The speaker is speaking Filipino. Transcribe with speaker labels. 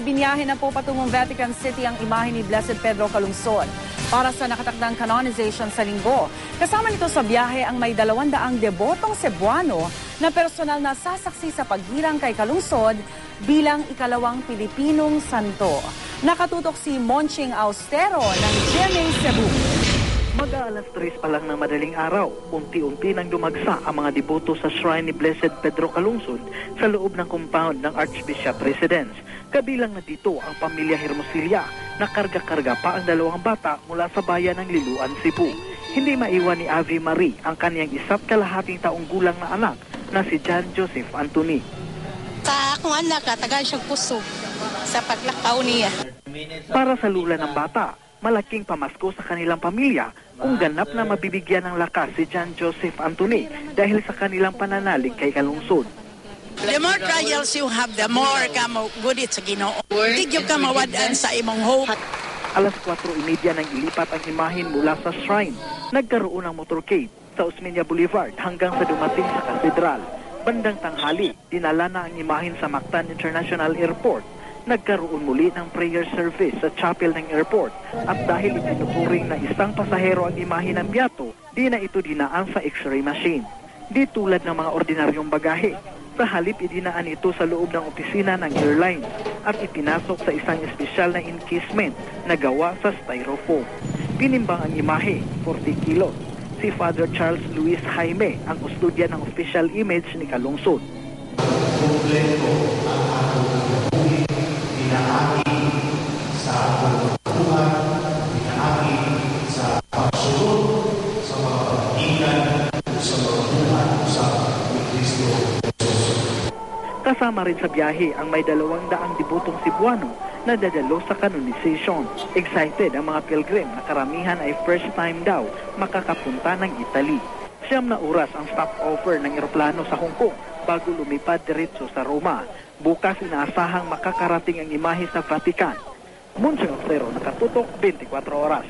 Speaker 1: Binyahe na po patungong Vatican City ang imahe ni Blessed Pedro Calungsod para sa nakatakdang canonization sa linggo. Kasama nito sa biyahe ang may 200 debotong Cebuano na personal na sasaksi sa paghirang kay Calungsod bilang ikalawang Pilipinong santo. Nakatutok si Monching Austero ng GMA Cebu.
Speaker 2: Mag-aalas 3 pa lang ng madaling araw, unti-unti nang dumagsa ang mga deboto sa shrine ni Blessed Pedro Calungsod sa loob ng compound ng Archbishop Residence. Kabilang na dito ang pamilya Hermosilla na karga-karga pa ang 2 bata mula sa bayan ng Liloan, Cebu. Hindi maiwan ni Ave Marie ang kaniyang 1 kalahating taong gulang na anak na si John Joseph Anthony.
Speaker 3: Sa akong anak, tagal siyang puso sa paglakaw niya.
Speaker 2: Para sa lula ng bata, malaking pamasko sa kanilang pamilya kung ganap na mabibigyan ng lakas si John Joseph Anthony dahil sa kanilang pananalig kay Calungsod.
Speaker 3: The more trials you have, the more ka mo good it sa Ginoo. Di gyud ka mawadaan sa imong hope.
Speaker 2: Alas 4:30 nang ilipat ang imahin mula sa shrine. Nagkaroon ng motorcade sa Osmeña Boulevard hanggang sa dumating sa katedral. Bandang tanghali, dinala na ang imahin sa Mactan International Airport. Nagkaroon muli ng prayer service sa chapel ng airport at dahil itinuturing na isang pasahero ang imahin ng biyato, di na ito dinaan sa x-ray machine. Di tulad ng mga ordinaryong bagahe. Sa halip, idinaan ito sa loob ng opisina ng airline at ipinasok sa isang espesyal na encasement na gawa sa styrofoam. Pinimbang ang imahe, 40 kilos. Si Father Charles Luis Jaime ang kustodya ng official image ni Calungsod.
Speaker 4: Kompleto ang ating buhay, pinaaki sa pagbubuhan, pinaaki sa pagsunod, sa mga pagdikan, sa mga buhan sa Kristo.
Speaker 2: Kasama rin sa biyahe ang may 200 debotong Cebuano na dadalo sa canonization. Excited ang mga pilgrim na karamihan ay first time daw makakapunta ng Italy. 9 na oras ang stopover ng eroplano sa Hong Kong bago lumipad diretso sa Roma. Bukas inaasahang makakarating ang imahe sa Vatican. Monching Austero, nakatutok 24 oras.